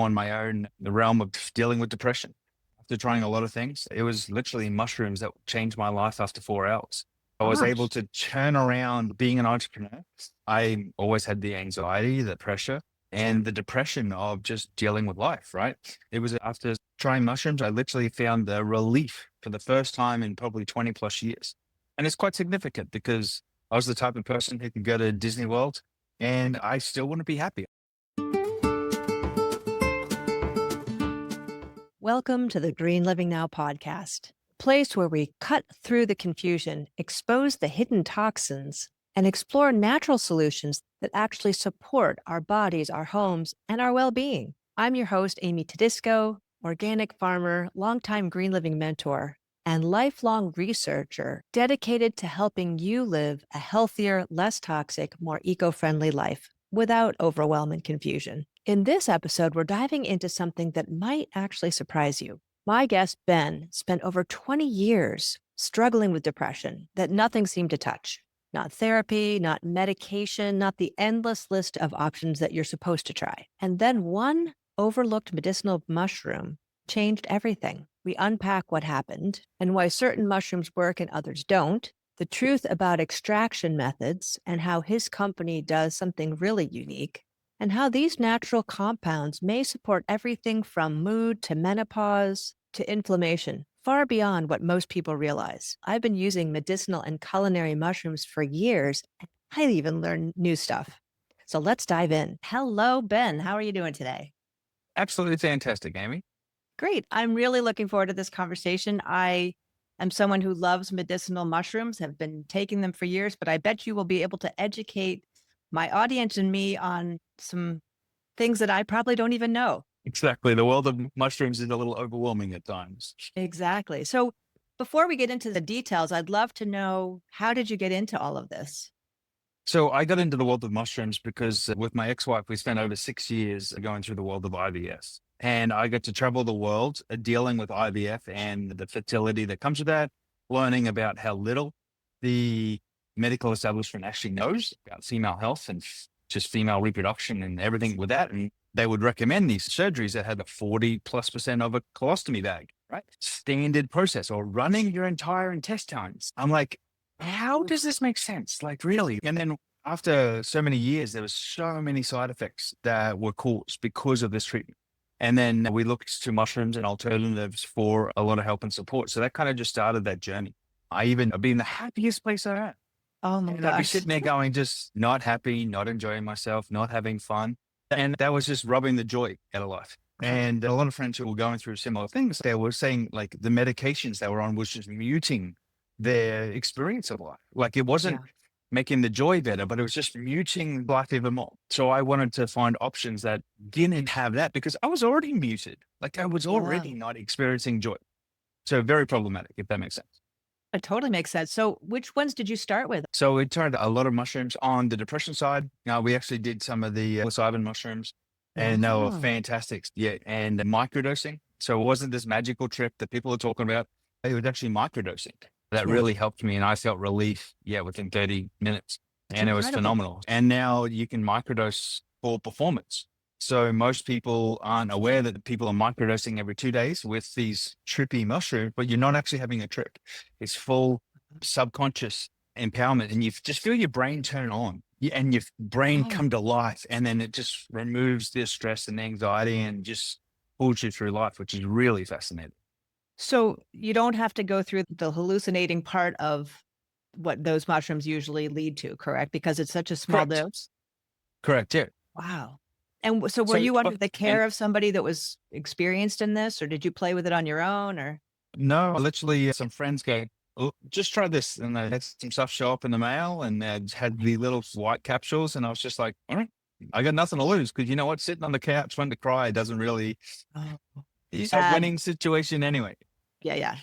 on my own, the realm of dealing with depression. After trying a lot of things, it was literally mushrooms that changed my life after 4 hours. I was able Gosh. to turn around being an entrepreneur. I always had the anxiety, the pressure, and the depression of just dealing with life, right? It was after trying mushrooms, I literally found the relief for the first time in probably 20 plus years. And it's quite significant because I was the type of person who could go to Disney World and I still want to be happy. Welcome to the Green Living Now podcast, a place where we cut through the confusion, expose the hidden toxins, and explore natural solutions that actually support our bodies, our homes, and our well-being. I'm your host, Amy Tedisco, organic farmer, longtime green living mentor, and lifelong researcher dedicated to helping you live a healthier, less toxic, more eco-friendly life without overwhelm and confusion. In this episode, we're diving into something that might actually surprise you. My guest, Ben, spent over 20 years struggling with depression that nothing seemed to touch. Not therapy, not medication, not the endless list of options that you're supposed to try. And then one overlooked medicinal mushroom changed everything. We unpack what happened and why certain mushrooms work and others don't, the truth about extraction methods and how his company does something really unique, and how these natural compounds may support everything from mood to menopause to inflammation, far beyond what most people realize. I've been using medicinal and culinary mushrooms for years, and I even learn new stuff. So let's dive in. Hello, Ben. How are you doing today? Absolutely fantastic, Amy. Great. I'm really looking forward to this conversation. I am someone who loves medicinal mushrooms, have been taking them for years, but I bet you will be able to educate my audience and me on some things that I probably don't even know. Exactly. The world of mushrooms is a little overwhelming at times. Exactly. So before we get into the details, I'd love to know, how did you get into all of this? So I got into the world of mushrooms because with my ex-wife, we spent over 6 years going through the world of IVF. And I got to travel the world dealing with IVF and the fertility that comes with that, learning about how little the medical establishment actually knows about female health and just female reproduction and everything with that. And they would recommend these surgeries that had a 40+% of a colostomy bag, right? Standard process, or running your entire intestines. I'm like, how does this make sense? Like, really? And then after so many years, there was so many side effects that were caused because of this treatment. And then we looked to mushrooms and alternatives for a lot of help and support. So that kind of just started that journey. I've been the happiest place I am. Oh my And I'd be gosh. sitting there going, just not happy, not enjoying myself, not having fun. And that was just robbing the joy out of life. And a lot of friends who were going through similar things, they were saying like the medications they were on was just muting their experience of life. Like it wasn't Yeah. making the joy better, but it was just muting life even more. So I wanted to find options that didn't have that because I was already muted. Like I was Yeah. already not experiencing joy. So very problematic, if that makes sense. It totally makes sense. So which ones did you start with? So we tried a lot of mushrooms on the depression side. We actually did some of the psilocybin mushrooms and they were Wow. fantastic. Yeah. And microdosing. So it wasn't this magical trip that people are talking about. It was actually microdosing that Yeah. really helped me. And I felt relief, within 30 minutes. It's And it was incredible. phenomenal. And now you can microdose for performance. So most people aren't aware that people are microdosing every 2 days with these trippy mushrooms, but you're not actually having a trip. It's full subconscious empowerment, and you just feel your brain turn on and your brain Oh. come to life. And then it just removes the stress and anxiety and just pulls you through life, which is really fascinating. So you don't have to go through the hallucinating part of what those mushrooms usually lead to, correct? Because it's such a small Correct. dose. Correct. Yeah. Wow. And so were So, you under the and care of somebody that was experienced in this, or did you play with it on your own, or? no, literally some friends go, "Oh, just try this." And they had some stuff show up in the mail and they had the little white capsules. And I was just like, all right, I got nothing to lose. Cause you know what? Sitting on the couch wanting to cry doesn't really, Oh, it's a sad. winning situation anyway. Yeah, yeah.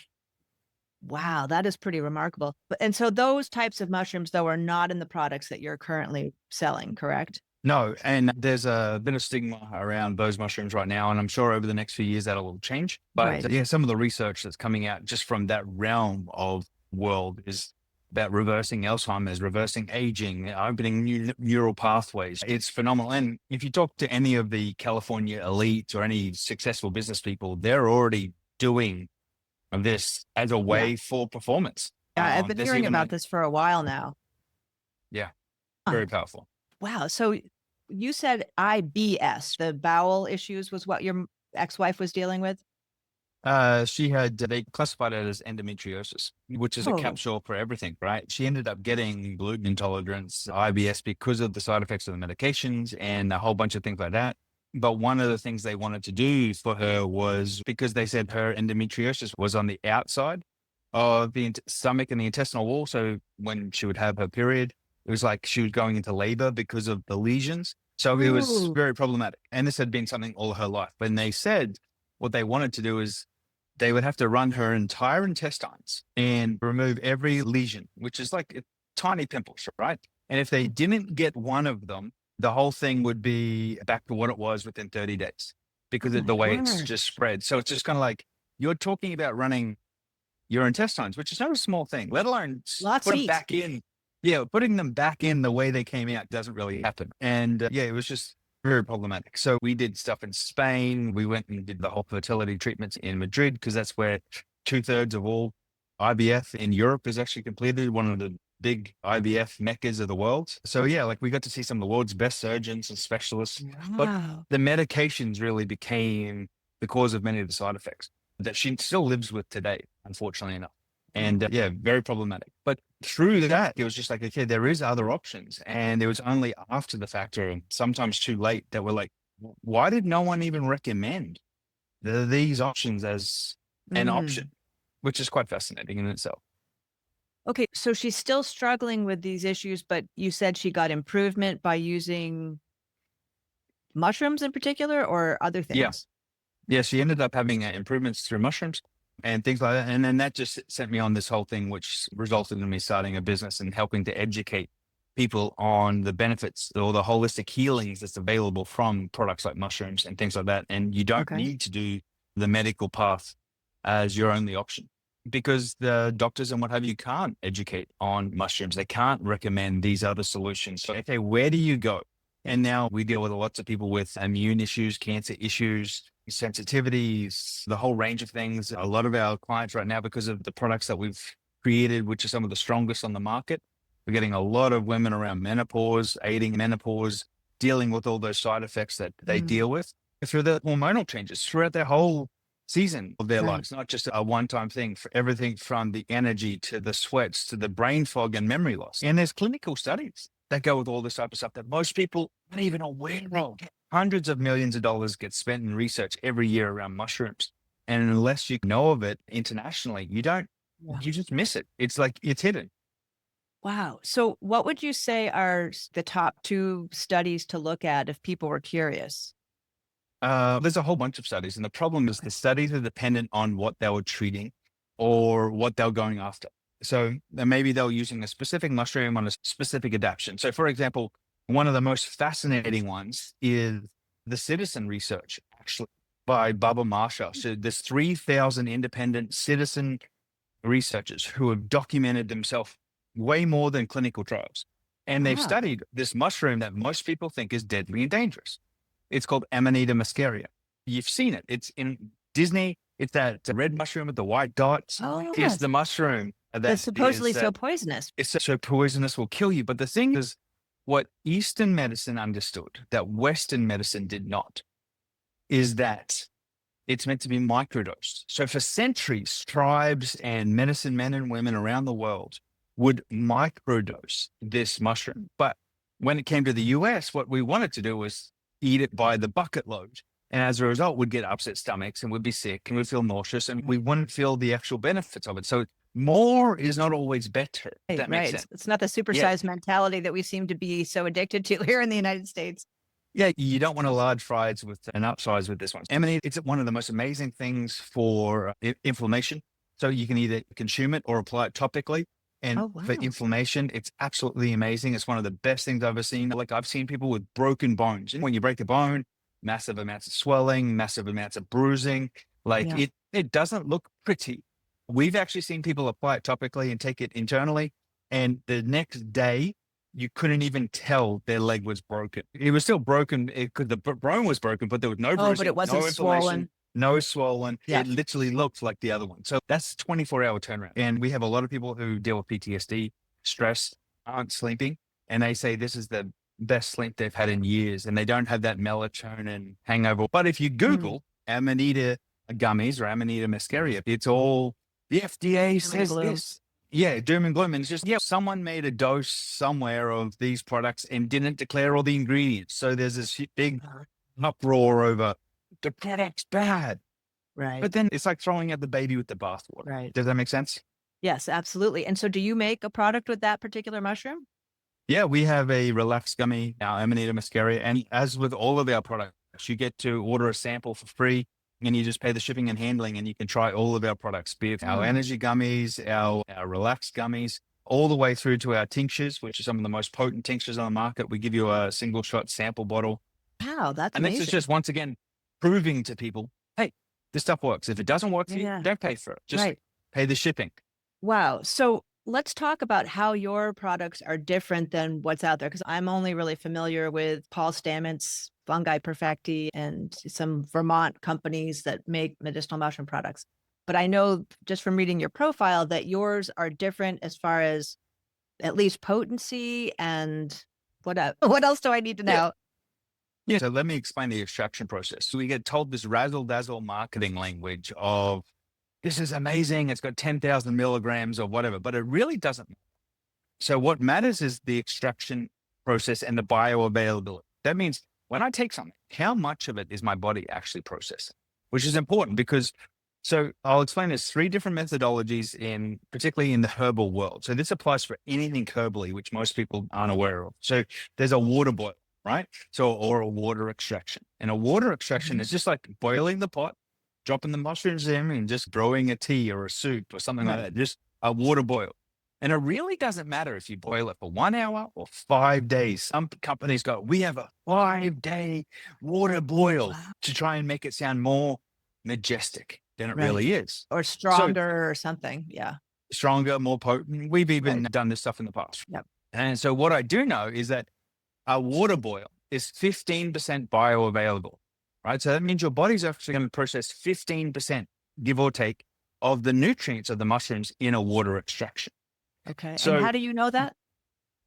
Wow, that is pretty remarkable. But and so those types of mushrooms, though, are not in the products that you're currently selling, correct? No, and there's a bit of stigma around those mushrooms right now, and I'm sure over the next few years that'll all change. But Right. yeah, some of the research that's coming out just from that realm of world is about reversing Alzheimer's, reversing aging, opening new neural pathways. It's phenomenal. And if you talk to any of the California elites or any successful business people, they're already doing this as a Yeah. way for performance. Yeah, I've been There's hearing even about this for a while now. yeah, Huh. very powerful. Wow. So you said IBS, the bowel issues was what your ex-wife was dealing with? She had, they classified it as endometriosis, which is a Oh, capsule for everything, right? She ended up getting gluten intolerance, IBS, because of the side effects of the medications and a whole bunch of things like that. But one of the things they wanted to do for her was because they said her endometriosis was on the outside of the stomach and the intestinal wall. So when she would have her period, it was like she was going into labor because of the lesions. So it was ooh. very problematic. And this had been something all her life. And they said what they wanted to do is they would have to run her entire intestines and remove every lesion, which is like tiny pimples, right? And if they didn't get one of them, the whole thing would be back to what it was within 30 days Oh because of my the way it's word. just spread. So it's just kind of like you're talking about running your intestines, which is not a small thing, let alone Lots put to them eat. back in. Yeah, putting them back in the way they came out doesn't really happen. And yeah, it was just very problematic. So we did stuff in Spain. We went and did the whole fertility treatments in Madrid because that's where 2/3 of all IVF in Europe is actually completed, one of the big IVF meccas of the world. So yeah, like we got to see some of the world's best surgeons and specialists, but Wow. the medications really became the cause of many of the side effects that she still lives with today, unfortunately enough. And yeah, very problematic. But through that, it was just like, okay, there is other options. And it was only after the fact, or sometimes too late, that we're like, why did no one even recommend these options as an Mm. option? Which is quite fascinating in itself. Okay, so she's still struggling with these issues, but you said she got improvement by using mushrooms in particular or other Yeah. things? Yeah. She ended up having improvements through mushrooms and things like that. And then that just sent me on this whole thing, which resulted in me starting a business and helping to educate people on the benefits or the holistic healings that's available from products like mushrooms and things like that. And you don't Okay. need to do the medical path as your only option because the doctors and what have you can't educate on mushrooms. They can't recommend these other solutions. So, okay, where do you go? And now we deal with lots of people with immune issues, cancer issues, sensitivities, the whole range of things. A lot of our clients right now, because of the products that we've created, which are some of the strongest on the market, we're getting a lot of women around menopause, aiding menopause, dealing with all those side effects that they Mm, deal with through the hormonal changes throughout their whole season of their right. lives, not just a one-time thing for everything from the energy to the sweats to the brain fog and memory loss. And there's clinical studies that go with all this type of stuff that most people aren't even aware of. Hundreds of millions of dollars get spent in research every year around mushrooms. And unless you know of it internationally, Yeah. you just miss it. It's like it's hidden. Wow. So what would you say are the top two studies to look at if people were curious? There's a whole bunch of studies, and the problem is Okay. the studies are dependent on what they were treating or what they were going after. So then maybe they were using a specific mushroom on a specific adaptation. So, for example, one of the most fascinating ones is the citizen research, actually, by Baba Marsha. So there's 3,000 independent citizen researchers who have documented themselves way more than clinical trials. And they've Wow. studied this mushroom that most people think is deadly and dangerous. It's called Amanita muscaria. You've seen it. It's in Disney. It's that red mushroom with the white dots. Oh, It's yes. the mushroom That's that supposedly is so poisonous. it's so poisonous will kill you. But the thing is, what Eastern medicine understood that Western medicine did not is that it's meant to be microdosed. So for centuries, tribes and medicine men and women around the world would microdose this mushroom. But when it came to the US, what we wanted to do was eat it by the bucket load. And as a result, we'd get upset stomachs and we'd be sick and we'd feel nauseous and we wouldn't feel the actual benefits of it. So more is not always better, if Right, that makes right. sense. It's not the Yeah. supersized mentality that we seem to be so addicted to here in the United States. Yeah, you don't want a large fries with an upsize with this one. Emily, it's one of the most amazing things for inflammation. So you can either consume it or apply it topically. And Oh, for wow. inflammation, it's absolutely amazing. It's one of the best things I've ever seen. Like I've seen people with broken bones. And when you break a bone, massive amounts of swelling, massive amounts of bruising. Like Yeah. it doesn't look pretty. We've actually seen people apply it topically and take it internally. And the next day, you couldn't even tell their leg was broken. It was still broken because the bone was broken, but there was no Oh, but it bruising, wasn't no inflammation, swollen. no swollen. Yeah. It literally looked like the other one. So that's 24-hour turnaround. And we have a lot of people who deal with PTSD, stress, aren't sleeping, and they say this is the best sleep they've had in years, and they don't have that melatonin hangover. But if you Google Amanita gummies or Amanita muscaria, it's all the FDA Doom and says gloom. this. Yeah, doom and gloom. And it's just, someone made a dose somewhere of these products and didn't declare all the ingredients. So there's this big uproar over the product's bad. Right. But then it's like throwing out the baby with the bathwater. Right. Does that make sense? Yes, absolutely. And so do you make a product with that particular mushroom? Yeah, we have a relax gummy, our Amanita muscaria. And as with all of our products, you get to order a sample for free and you just pay the shipping and handling and you can try all of our products, be it our energy gummies, our relax gummies, all the way through to our tinctures, which are some of the most potent tinctures on the market. We give you a single shot sample bottle. Wow, that's And this amazing. is just, once again, proving to people, hey, this stuff works. If it doesn't work for you, don't pay for it. Just pay the shipping. Wow. So let's talk about how your products are different than what's out there, because I'm only really familiar with Paul Stamets, Fungi Perfecti, and some Vermont companies that make medicinal mushroom products. But I know just from reading your profile that yours are different as far as at least potency and what else do I need to know? Yeah. So let me explain the extraction process. So we get told this razzle dazzle marketing language of this is amazing. It's got 10,000 milligrams or whatever, but it really doesn't. So what matters is the extraction process and the bioavailability. That means when I take something, how much of it is my body actually processing, which is important because, so I'll explain there's 3 different methodologies particularly in the herbal world. So this applies for anything herbally, which most people aren't aware of. So there's a water boil, right? So, or a water extraction. And a water extraction is just like boiling the pot, dropping the mushrooms in and just brewing a tea or a soup or something like that, just a water boil. And it really doesn't matter if you boil it for 1 hour or 5 days. Some companies go, we have a 5-day water boil to try and make it sound more majestic than it really is. Or stronger or something. Yeah. Stronger, more potent. We've even done this stuff in the past. Yep. And so what I do know is that a water boil is 15% bioavailable, right? So that means your body's actually going to process 15%, give or take, of the nutrients of the mushrooms in a water extraction. Okay. So and how do you know that?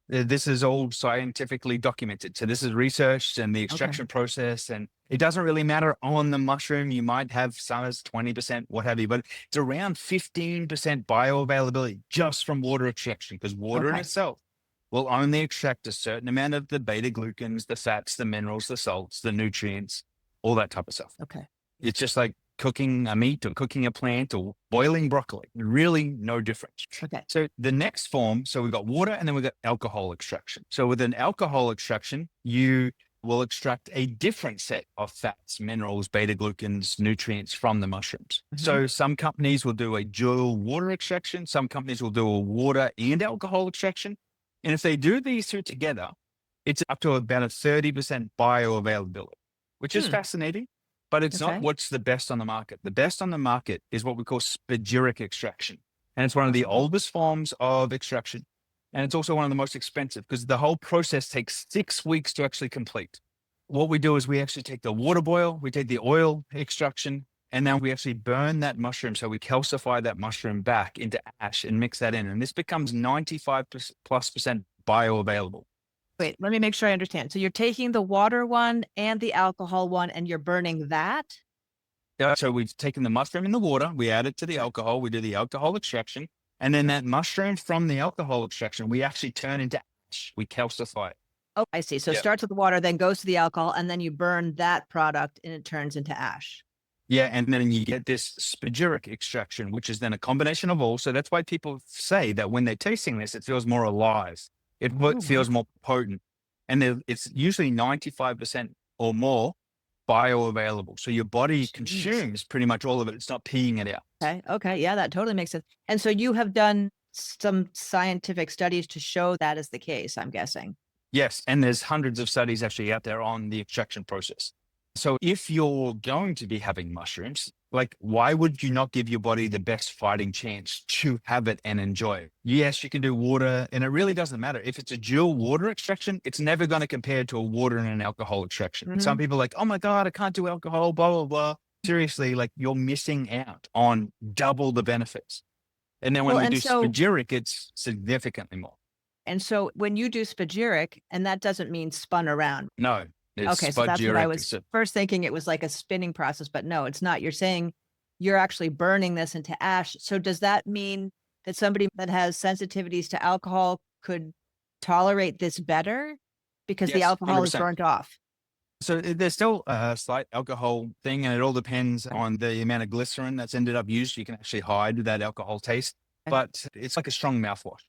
This is all scientifically documented. So this is researched and the extraction process, and it doesn't really matter on the mushroom. You might have some as 20%, what have you, but it's around 15% bioavailability just from water extraction because water in itself will only extract a certain amount of the beta glucans, the fats, the minerals, the salts, the nutrients, all that type of stuff. Okay. It's just like cooking a meat or cooking a plant or boiling broccoli. Really no difference. Okay. So the next form, so we've got water and then we've got alcohol extraction. So with an alcohol extraction, you will extract a different set of fats, minerals, beta glucans, nutrients from the mushrooms. So some companies will do a dual water extraction. Some companies will do a water and alcohol extraction. And if they do these 2 together, it's up to about a 30% bioavailability, which is fascinating. But it's not what's the best on the market. The best on the market is what we call spagyric extraction. And it's one of the oldest forms of extraction. And it's also one of the most expensive because the whole process takes 6 weeks to actually complete. What we do is we actually take the water boil, we take the oil extraction, and then we actually burn that mushroom. So we calcify that mushroom back into ash and mix that in. And this becomes 95+% bioavailable. Wait, let me make sure I understand. So you're taking the water one and the alcohol one and you're burning that? So we've taken the mushroom in the water, we add it to the alcohol, we do the alcohol extraction, and then that mushroom from the alcohol extraction, we actually turn into ash. We calcify it. Oh, I see. So it starts with the water, then goes to the alcohol, and then you burn that product and it turns into ash. Yeah, and then you get this spagyric extraction, which is then a combination of all. So that's why people say that when they're tasting this, it feels more alive. It feels more potent. And it's usually 95% or more bioavailable. So your body consumes pretty much all of it. It's not peeing it out. Okay. Yeah, that totally makes sense. And so you have done some scientific studies to show that is the case, I'm guessing. Yes. And there's hundreds of studies actually out there on the extraction process. So if you're going to be having mushrooms, like why would you not give your body the best fighting chance to have it and enjoy it? Yes, you can do water, and it really doesn't matter. If it's a dual water extraction, it's never going to compare to a water and an alcohol extraction. Mhm. Some people are like, oh my God, I can't do alcohol, blah, blah, blah. Seriously, like you're missing out on double the benefits. And then when Well, we do spagyric, it's significantly more. and so when you do spagyric, and that doesn't mean spun around. No, it's Okay, so that's what I spagyric. was first thinking, it was like a spinning process, but no, it's not. You're saying you're actually burning this into ash. So does that mean that somebody that has sensitivities to alcohol could tolerate this better because the Yes, alcohol is 100%. burnt off? So there's still a slight alcohol thing, and it all depends on the amount of glycerin that's ended up used. You can actually hide that alcohol taste, Okay. but it's like a strong mouthwash.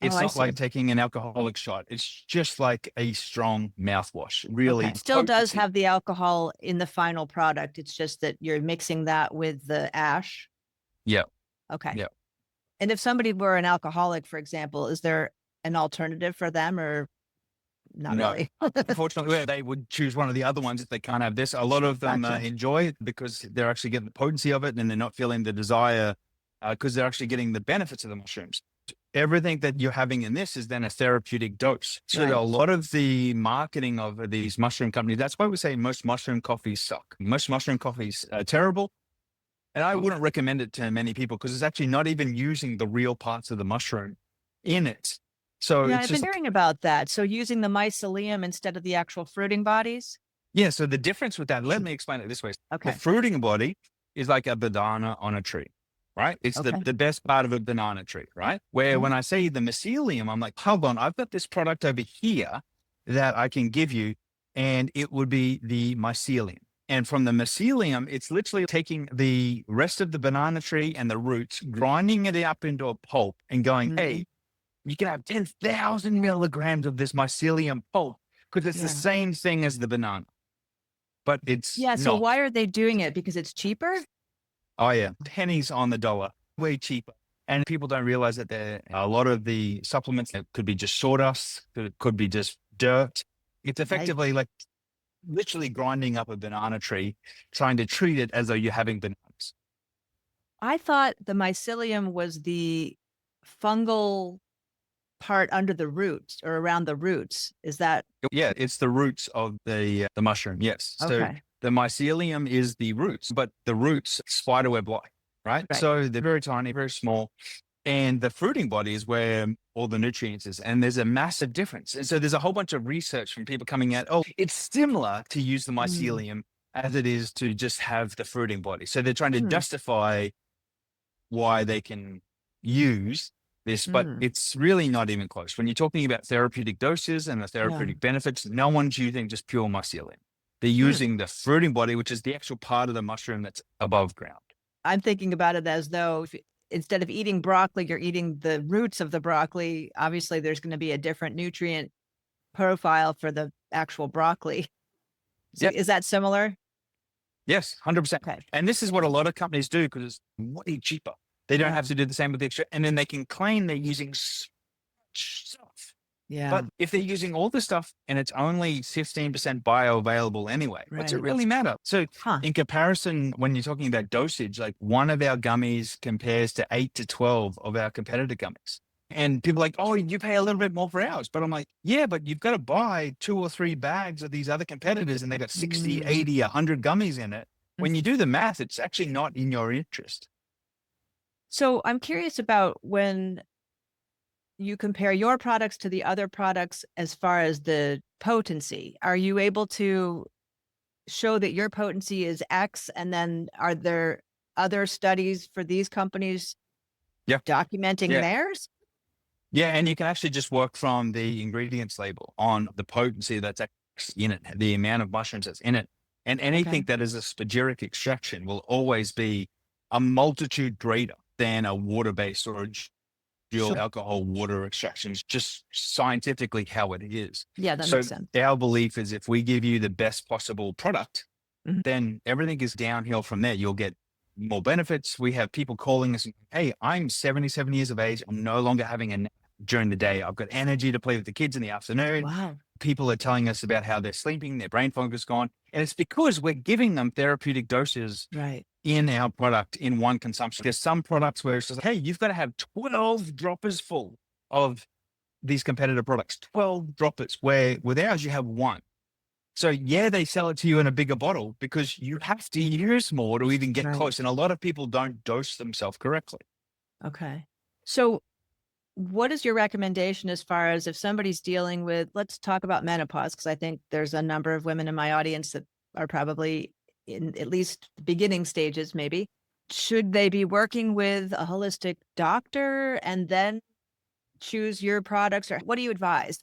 Oh, It's I not see. like taking an alcoholic shot. It's just like a strong mouthwash. Okay. Really, Still does potency. have the alcohol in the final product. It's just that you're mixing that with the ash. Yeah, Okay. yeah. And if somebody were an alcoholic, for example, is there an alternative for them or not No, really? unfortunately, they would choose one of the other ones if they can't have this. A lot of them Gotcha. enjoy it because they're actually getting the potency of it, and they're not feeling the desire because they're actually getting the benefits of the mushrooms. Everything that you're having in this is then a therapeutic dose. So Right. a lot of the marketing of these mushroom companies, that's why we say most mushroom coffees suck. Most mushroom coffees are terrible. And I wouldn't recommend it to many people because it's actually not even using the real parts of the mushroom in it. So Yeah, it's I've been just, hearing about that. So using the mycelium instead of the actual fruiting bodies? yeah. So the difference with that, let me explain it this way. The Okay. fruiting body is like a banana on a tree, right? It's Okay. the best part of a banana tree, right? Where Mhm. when I say the mycelium, I'm like, hold on, I've got this product over here that I can give you, and it would be the mycelium. And from the mycelium, it's literally taking the rest of the banana tree and the roots, grinding it up into a pulp and going, Mhm. hey, you can have 10,000 milligrams of this mycelium pulp because it's the Yeah. same thing as the banana, but it's Yeah. So not. why are they doing it? Because it's cheaper? Oh yeah, pennies on the dollar, way cheaper. And people don't realize that there are a lot of the supplements that could be just sawdust, could be just dirt. It's Right. effectively like literally grinding up a banana tree, trying to treat it as though you're having bananas. I thought the mycelium was the fungal part under the roots or around the roots. Is that Yeah, it's the roots of the mushroom. Yes. So okay? the mycelium is the roots, but the roots spiderweb like, right? Right. So they're very tiny, very small. And the fruiting body is where all the nutrients is. And there's a massive difference. And so there's a whole bunch of research from people coming out, oh, it's similar to use the Mm. mycelium as it is to just have the fruiting body. So they're trying to Mm. justify why they can use this, but Mm. it's really not even close. When you're talking about therapeutic doses and the Yeah. therapeutic benefits, no one's using just pure mycelium. They're Mm. using the fruiting body, which is the actual part of the mushroom that's above ground. I'm thinking about it as though instead of eating broccoli, you're eating the roots of the broccoli. Obviously, there's going to be a different nutrient profile for the actual broccoli. So Yep. is that similar? Yes, 100%. Okay. And this is what a lot of companies do because it's way cheaper. They don't Yeah. have to do the same with the extra, and then they can claim they're using so much stuff. Yeah. But if they're using all the stuff and it's only 15% bioavailable anyway, what's it Right. really matter? So Huh. in comparison, when you're talking about dosage, like one of our gummies compares to 8 to 12 of our competitor gummies. And people are like, oh, you pay a little bit more for ours. But I'm like, yeah, but you've got to buy 2 or 3 bags of these other competitors and they've got 60, Mm. 80, 100 gummies in it. When you do the math, it's actually not in your interest. So I'm curious about when you compare your products to the other products as far as the potency. Are you able to show that your potency is X? And then are there other studies for these companies Yeah. documenting Yeah. theirs? Yeah. And you can actually just work from the ingredients label on the potency that's actually in it, the amount of mushrooms that's in it. And anything Okay. that is a spagyric extraction will always be a multitude greater than a water-based or a dual Sure. alcohol water extractions, just scientifically how it is. Yeah, that So makes sense. our belief is if we give you the best possible product, Mhm. then everything is downhill from there. You'll get more benefits. We have people calling us, hey, I'm 77 years of age. I'm no longer having a nap. during the day. I've got energy to play with the kids in the afternoon. Wow. People are telling us about how they're sleeping, their brain fog is gone. And it's because we're giving them therapeutic doses Right. in our product in one consumption. There's some products where it's just, hey, you've got to have 12 droppers full of these competitor products, 12 droppers, where with ours, you have one. So yeah, they sell it to you in a bigger bottle because you have to use more to even get Right. close. And a lot of people don't dose themselves correctly. Okay. So, what is your recommendation as far as if somebody's dealing with, let's talk about menopause, because I think there's a number of women in my audience that are probably in at least the beginning stages, maybe. Should they be working with a holistic doctor and then choose your products, or what do you advise?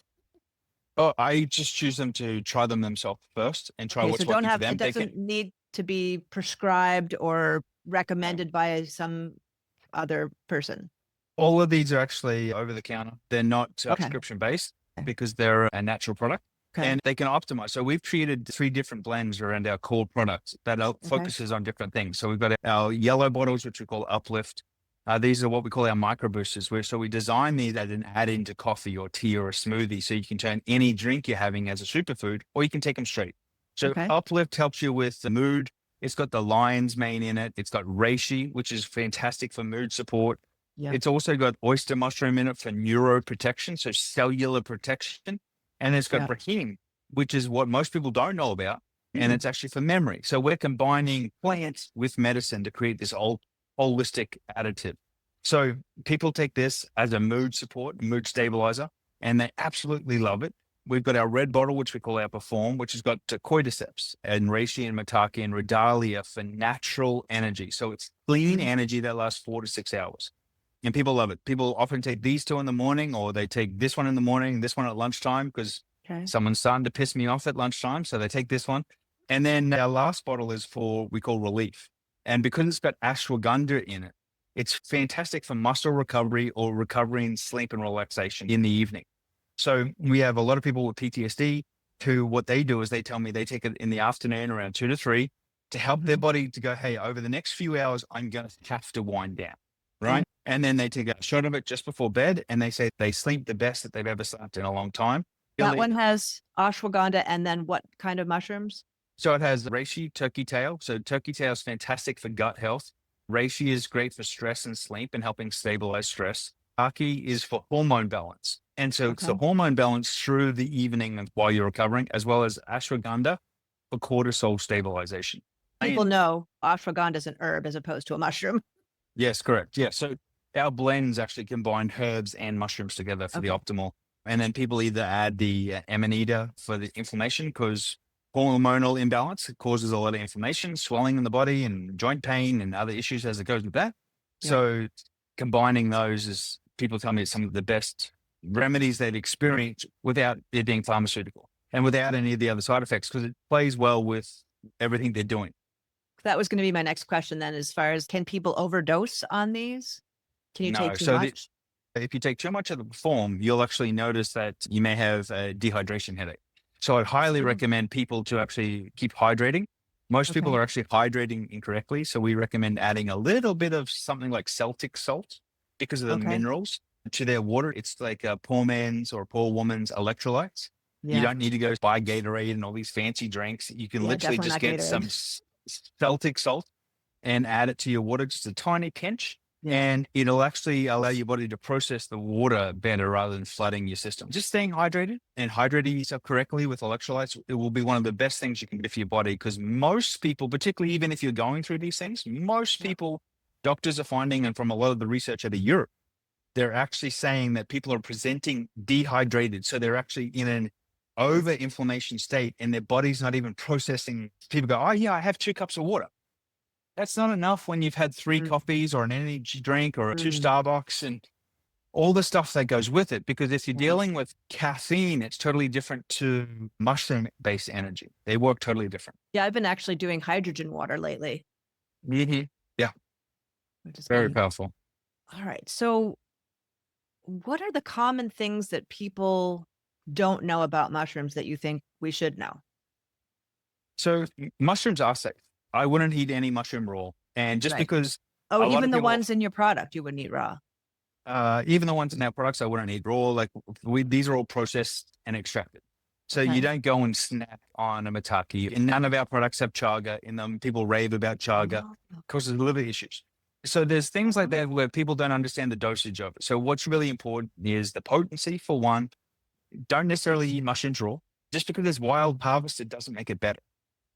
Oh, I just choose them to try them themselves first and try Okay, so what's don't working for have, them. it They can, doesn't need to be prescribed or recommended by some other person. all of these are actually over the counter. They're not Okay. subscription based because they're a natural product Okay. and they can optimize. So we've created 3 different blends around our core products that Okay. focuses on different things. So we've got our yellow bottles, which we call Uplift. These are what we call our micro boosters. So we design these as an add into coffee or tea or a smoothie. So you can turn any drink you're having as a superfood, or you can take them straight. So Okay. Uplift helps you with the mood. It's got the lion's mane in it. It's got reishi, which is fantastic for mood support. Yep. It's also got oyster mushroom in it for neuroprotection, so cellular protection. And it's got Yep. brahim, which is what most people don't know about. And it's actually for memory. So we're combining plants with medicine to create this old holistic additive. So people take this as a mood support, mood stabilizer, and they absolutely love it. We've got our red bottle, which we call our Perform, which has got cordyceps and reishi and maitake and regalia for natural energy. So it's clean energy that lasts 4 to 6 hours. And people love it. People often take these 2 in the morning, or they take this one in the morning, this one at lunchtime, because Okay. someone's starting to piss me off at lunchtime. So they take this one. And then our last bottle is for, we call relief. And because it's got ashwagandha in it, it's fantastic for muscle recovery or recovering sleep and relaxation in the evening. So we have a lot of people with PTSD who, what they do is they tell me they take it in the afternoon around 2 to 3 to help their body to go, hey, over the next few hours, I'm going to have to wind down. Right. And then they take a shot of it just before bed and they say they sleep the best that they've ever slept in a long time. That one has ashwagandha and then what kind of mushrooms? So it has reishi, turkey tail. So turkey tail is fantastic for gut health. Reishi is great for stress and sleep and helping stabilize stress. Aki is for hormone balance. And so it's the Okay. hormone balance through the evening and while you're recovering, as well as ashwagandha for cortisol stabilization. People know ashwagandha is an herb as opposed to a mushroom. Yes, correct. Yeah. So our blends actually combine herbs and mushrooms together for the Okay. optimal. And then people either add the amanita for the inflammation because hormonal imbalance causes a lot of inflammation, swelling in the body and joint pain and other issues as it goes with that. Yeah. So combining those is, people tell me, it's some of the best remedies they've experienced without it being pharmaceutical and without any of the other side effects because it plays well with everything they're doing. That was going to be my next question then, as far as can people overdose on these? Can you take No. too So much? if you take too much of the Perform, you'll actually notice that you may have a dehydration headache. So I'd highly recommend people to actually keep hydrating. Most people Okay. are actually hydrating incorrectly. So we recommend adding a little bit of something like Celtic salt because of the Okay. minerals to their water. It's like a poor man's or a poor woman's electrolytes. You Yeah. don't need to go buy Gatorade and all these fancy drinks. You can Yeah, literally definitely just not get some Gatorade. Celtic salt and add it to your water, just a tiny pinch. Yeah. And it'll actually allow your body to process the water better rather than flooding your system. Just staying hydrated and hydrating yourself correctly with electrolytes, it will be one of the best things you can do for your body. Because most people, particularly even if you're going through these things, most people, doctors are finding, and from a lot of the research out of Europe, they're actually saying that people are presenting dehydrated. So they're actually in an over inflammation state and their body's not even processing. People go, oh yeah, I have 2 cups of water. That's not enough when you've had 3 coffees or an energy drink or 2 Starbucks and all the stuff that goes with it. Because if you're dealing with caffeine, it's totally different to mushroom-based energy. They work totally different. Yeah, I've been actually doing hydrogen water lately, Yeah, which is very good. powerful. All right. So, what are the common things that people don't know about mushrooms that you think we should know? So mushrooms are safe. I wouldn't eat any mushroom raw. And just Right. because Oh, a lot even of the people, ones in your product you wouldn't eat raw. Even the ones in our products, I wouldn't eat raw. Like these are all processed and extracted. So you Okay. don't go and snap on a maitake. And none of our products have chaga in them. People rave about chaga, Oh, causes liver issues. So there's things like that where people don't understand the dosage of it. So what's really important is the potency for one. Don't necessarily eat mushrooms raw. Just because it's wild harvest, it doesn't make it better.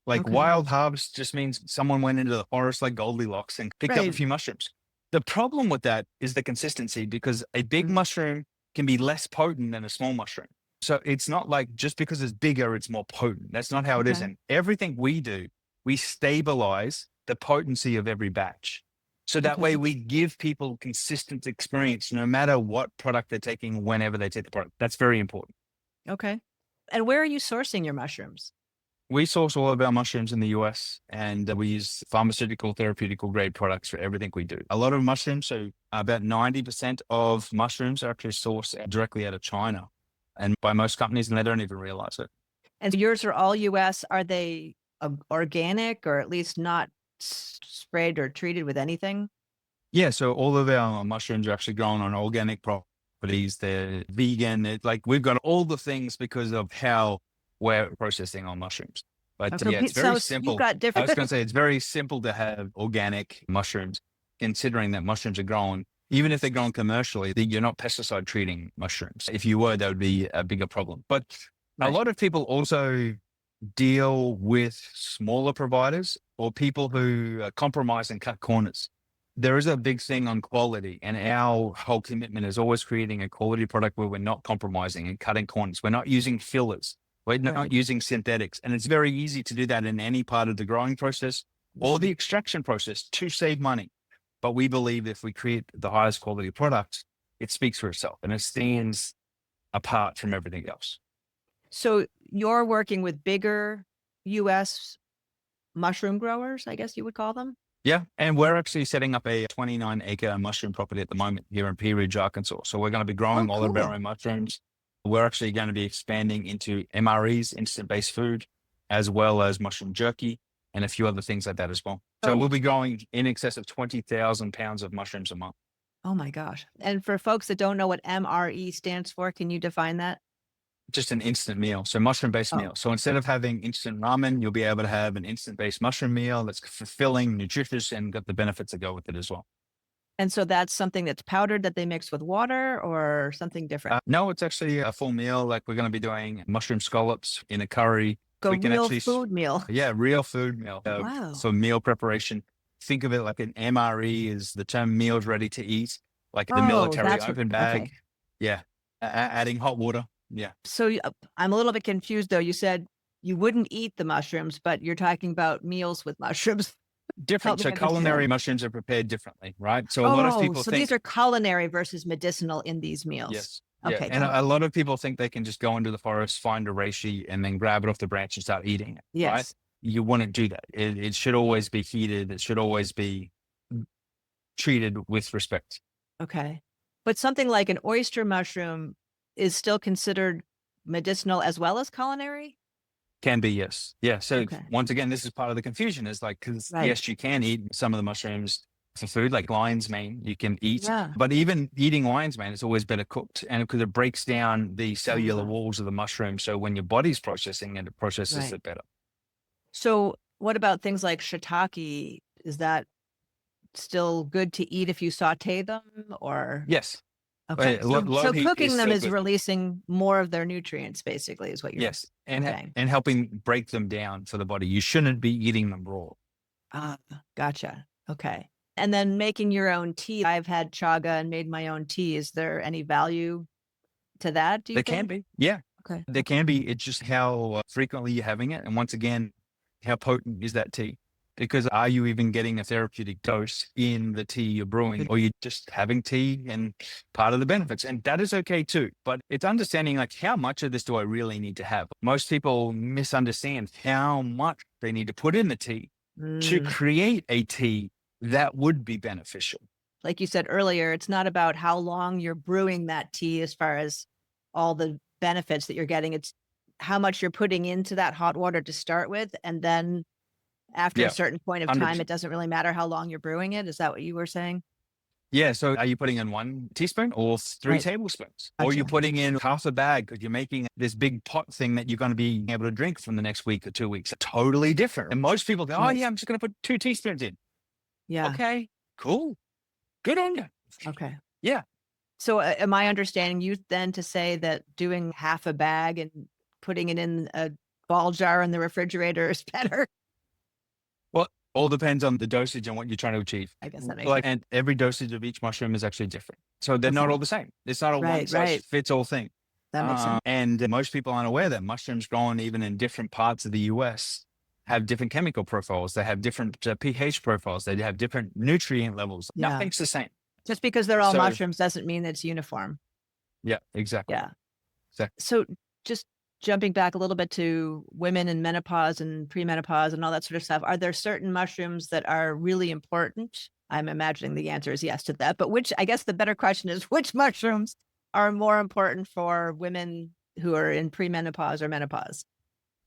Like okay. wild harvest just means someone went into the forest like Goldilocks and picked up a Right. few mushrooms. The problem with that is the consistency because a big Mm. mushroom can be less potent than a small mushroom. So it's not like just because it's bigger, it's more potent. That's not how it is. Okay. And everything we do, we stabilize the potency of every batch. So that Okay. way we give people consistent experience no matter what product they're taking, whenever they take the product. That's very important. Okay. And where are you sourcing your mushrooms? We source all of our mushrooms in the US and we use pharmaceutical, therapeutical grade products for everything we do. A lot of mushrooms, so about 90% of mushrooms are actually sourced directly out of China and by most companies, and they don't even realize it. And yours are all US. Are they organic or at least not sprayed or treated with anything? Yeah, so all of our mushrooms are actually grown on organic properties. They're vegan. Like we've got all the things because of how we're processing our mushrooms. But Okay. yeah, it's So very you've simple. got I was different. going to say it's very simple to have organic mushrooms, considering that mushrooms are grown, even if they're grown commercially, you're not pesticide treating mushrooms. If you were, that would be a bigger problem. But a Right. lot of people also deal with smaller providers or people who compromise and cut corners. There is a big thing on quality, and our whole commitment is always creating a quality product where we're not compromising and cutting corners. We're not using fillers. We're not Right. using synthetics. And it's very easy to do that in any part of the growing process or the extraction process to save money. But we believe if we create the highest quality product, it speaks for itself and it stands apart from everything else. So you're working with bigger US mushroom growers, I guess you would call them? Yeah. And we're actually setting up a 29-acre mushroom property at the moment here in Pea Ridge, Arkansas. So we're going to be Oh, growing all of our cool. own mushrooms. We're actually going to be expanding into MREs, instant-based food, as well as mushroom jerky and a few other things like that as well. So Oh, we'll be growing in excess of 20,000 pounds of mushrooms a month. oh my gosh. And for folks that don't know what MRE stands for, can you define that? Just an instant meal. So mushroom-based Oh, meal. So instead of having instant ramen, you'll be able to have an instant-based mushroom meal that's fulfilling, nutritious, and got the benefits that go with it as well. and so that's something that's powdered that they mix with water or something different? No, it's actually a full meal. Like we're going to be doing mushroom scallops in a curry. Like a We can real actually, food meal. yeah, real food meal. Wow. So meal preparation. Think of it like an MRE is the term meals ready to eat, like the Oh, military that's what, open bag. okay. Yeah. Adding hot water. Yeah. So I'm a little bit confused though. You said you wouldn't eat the mushrooms, but you're talking about meals with mushrooms. Help Different. me So culinary understand. mushrooms are prepared differently, right? So a lot of Oh, people so think, these are culinary versus medicinal in these meals. yes. Yeah. Okay, And got it. a lot of people think they can just go into the forest, find a reishi, and then grab it off the branch and start eating it, right? Yes. You wouldn't do that. It should always be heated. It should always be treated with respect. Okay. But something like an oyster mushroom is still considered medicinal as well as culinary? Can be, yes. Yeah. So Okay. once again, this is part of the confusion is like, because Right. yes, you can eat some of the mushrooms for food, like lion's mane, you can eat, Yeah. but even eating lion's mane, it's always better cooked. And because it breaks down the cellular Uh, walls of the mushroom. So when your body's processing it, it processes right. it better. So what about things like shiitake? Is that still good to eat if you saute them or Yes. okay. Low So heat is cooking them still is good. releasing more of their nutrients basically is what you're Yes. saying. And helping break them down for the body. You shouldn't be eating them raw. Ah, gotcha. Okay. And then making your own tea. I've had chaga and made my own tea. Is there any value to that, do you There can think? be. Yeah. Okay. There can be. It's just how frequently you're having it. And once again, how potent is that tea? Because are you even getting a therapeutic dose in the tea you're brewing, or you're just having tea and part of the benefits? And that is okay too. But it's understanding like how much of this do I really need to have? Most people misunderstand how much they need to put in the tea to Mm. create a tea that would be beneficial. Like you said earlier, it's not about how long you're brewing that tea as far as all the benefits that you're getting. It's how much you're putting into that hot water to start with. And then after a Yeah, certain point of time, 100%. it doesn't really matter how long you're brewing it. Is that what you were saying? Yeah. So are you putting in 1 teaspoon or 3 tablespoons? Or you're Gotcha. putting in half a bag because you're making this big pot thing that you're going to be able to drink from the next week or 2 weeks. Totally different. And most people go, oh, Right. yeah, I'm just going to put 2 teaspoons in. Yeah. Okay, cool. Good on you. Okay. Yeah. So, am I understanding you then to say that doing half a bag and putting it in a ball jar in the refrigerator is better? Well, all depends on the dosage and what you're trying to achieve. I guess that makes Like, sense. and every dosage of each mushroom is actually different. So they're not Okay. all the same. It's not a one Right, size right. fits all thing. That makes sense. And most people aren't aware that mushrooms grown even in different parts of the US have different chemical profiles. They have different pH profiles. They have different nutrient levels. Yeah. Nothing's the same. Just because they're all So, mushrooms doesn't mean it's uniform. yeah, exactly. Yeah. Exactly. So, just jumping back a little bit to women in menopause and premenopause and all that sort of stuff, are there certain mushrooms that are really important? I'm imagining the answer is yes to that. But which, I guess the better question is, which mushrooms are more important for women who are in premenopause or menopause?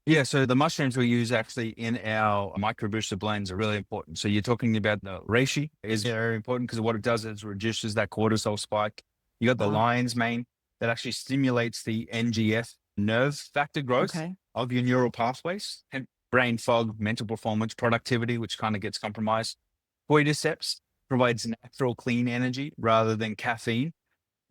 Yeah, so the mushrooms we use actually in our micro booster blends are really important. So you're talking about the reishi is very important because what it does is reduces that cortisol spike. You got the Ah, lion's mane that actually stimulates the NGF nerve factor growth okay. of your neural pathways and brain fog, mental performance, productivity, which kind of gets compromised. Cordyceps provides natural clean energy rather than caffeine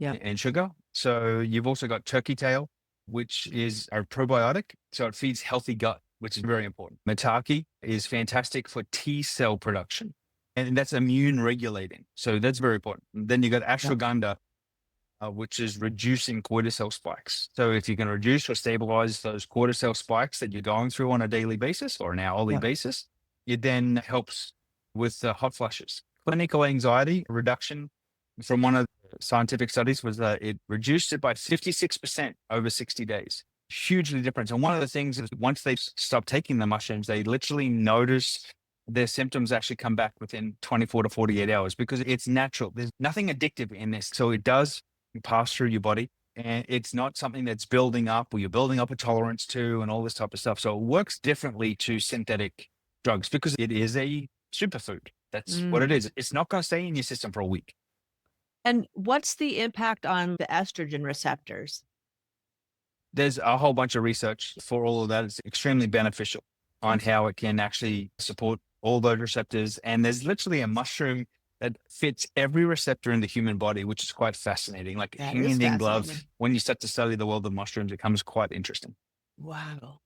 Yeah. and sugar. So you've also got turkey tail, which is a probiotic. So it feeds healthy gut, which is very important. Maitake is fantastic for T cell production, and that's immune regulating. So that's very important. And then you got Yeah. ashwagandha, which is reducing cortisol spikes. So if you can reduce or stabilize those cortisol spikes that you're going through on a daily basis or an hourly Yeah. basis, it then helps with hot flushes. Clinical anxiety reduction from one of the scientific studies was that it reduced it by 56% over 60 days. Hugely different. And one of the things is once they stop taking the mushrooms, they literally notice their symptoms actually come back within 24 to 48 hours because it's natural. There's nothing addictive in this. So it does pass through your body and it's not something that's building up or you're building up a tolerance to and all this type of stuff. So it works differently to synthetic drugs because it is a superfood. That's what it Mm. is. It's not going to stay in your system for a week. And what's the impact on the estrogen receptors? There's a whole bunch of research for all of that. It's extremely beneficial on Okay. how it can actually support all those receptors. And there's literally a mushroom that fits every receptor in the human body, which is quite fascinating. Like That is hand in glove, fascinating. when you start to study the world of mushrooms, it becomes quite interesting. Wow.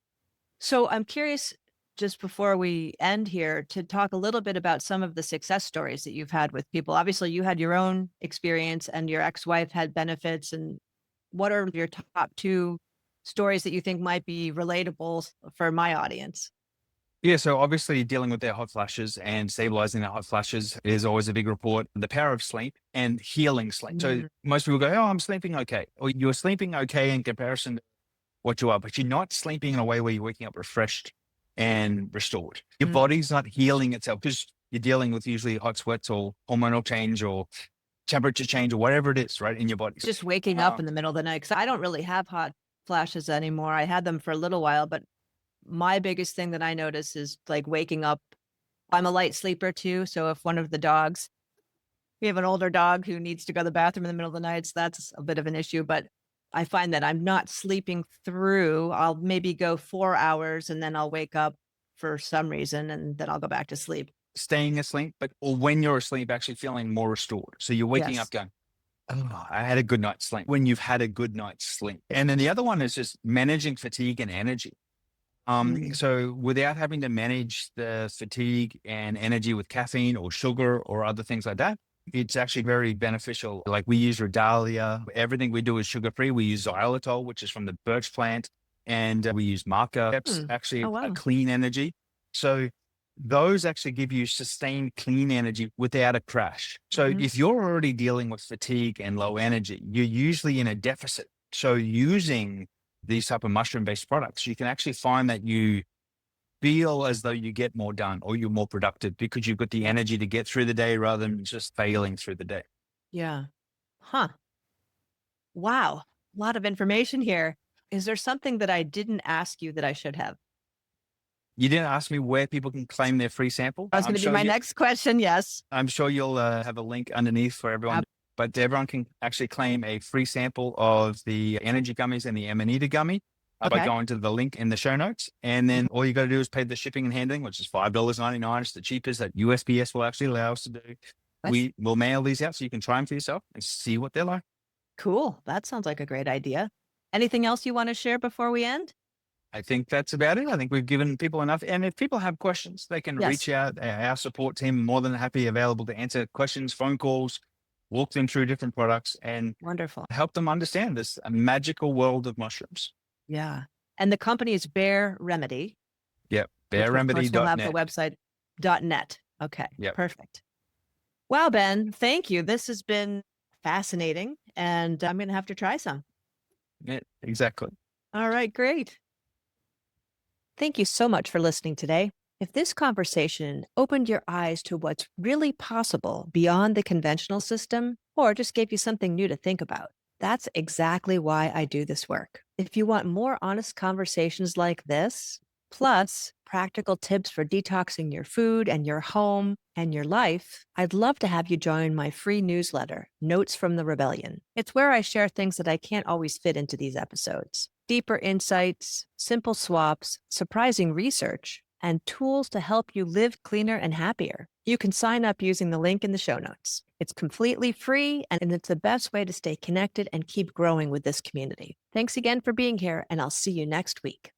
So I'm curious, just before we end here, to talk a little bit about some of the success stories that you've had with people. Obviously, you had your own experience and your ex-wife had benefits. And what are your top two stories that you think might be relatable for my audience? Yeah, so obviously dealing with their hot flashes and stabilizing their hot flashes is always a big report. The power of sleep and healing sleep. So Mm, most people go, oh, I'm sleeping okay. Or you're sleeping okay in comparison to what you are, but you're not sleeping in a way where you're waking up refreshed and restored. Your mm. body's not healing itself because you're dealing with usually hot sweats or hormonal change or temperature change or whatever it is, right, in your body. Just waking up in the middle of the night. Cause I don't really have hot flashes anymore. I had them for a little while, but my biggest thing that I notice is like waking up. I'm a light sleeper too. So if one of the dogs, we have an older dog who needs to go to the bathroom in the middle of the night, so that's a bit of an issue. But I find that I'm not sleeping through. I'll maybe go 4 hours and then I'll wake up for some reason and then I'll go back to sleep. Staying asleep, but or when you're asleep, actually feeling more restored. So you're waking up Yes. going, oh, I had a good night's sleep when you've had a good night's sleep. And then the other one is just managing fatigue and energy. Mm, So without having to manage the fatigue and energy with caffeine or sugar or other things like that, it's actually very beneficial. Like we use Redalia. Everything we do is sugar free. We use xylitol, which is from the birch plant, and we use maca. That's mm. actually Oh, a wow. clean energy. So those actually give you sustained clean energy without a crash. So Mhm. if you're already dealing with fatigue and low energy, you're usually in a deficit. So using these type of mushroom based products, you can actually find that you feel as though you get more done or you're more productive because you've got the energy to get through the day rather than just failing through the day. Yeah. Huh. Wow. A lot of information here. Is there something that I didn't ask you that I should have? You didn't ask me where people can claim their free sample. That was going to be my next question. Yes. I'm sure you'll have a link underneath for everyone. Ab- But everyone can actually claim a free sample of the energy gummies and the Amanita gummy by Okay. going to the link in the show notes. And then Mhm. all you got to do is pay the shipping and handling, which is $5.99. It's the cheapest that USPS will actually allow us to do. That's We will mail these out so you can try them for yourself and see what they're like. cool. That sounds like a great idea. Anything else you want to share before we end? I think that's about it. I think we've given people enough. And if people have questions, they can reach Yes. out. Our support team more than happy, available to answer questions, phone calls, walk them through different products, and Wonderful. help them understand this magical world of mushrooms. Yeah. And the company is Bear Remedy, Yep. which of course we'll have the bearremedy.net. website .net. Okay. Yep. Perfect. Wow, Ben, thank you. This has been fascinating, and I'm going to have to try some. Yeah, exactly. All right, great. Thank you so much for listening today. If this conversation opened your eyes to what's really possible beyond the conventional system, or just gave you something new to think about, that's exactly why I do this work. If you want more honest conversations like this, plus practical tips for detoxing your food and your home and your life, I'd love to have you join my free newsletter, Notes from the Rebellion. It's where I share things that I can't always fit into these episodes. Deeper insights, simple swaps, surprising research, and tools to help you live cleaner and happier. You can sign up using the link in the show notes. It's completely free, and it's the best way to stay connected and keep growing with this community. Thanks again for being here, and I'll see you next week.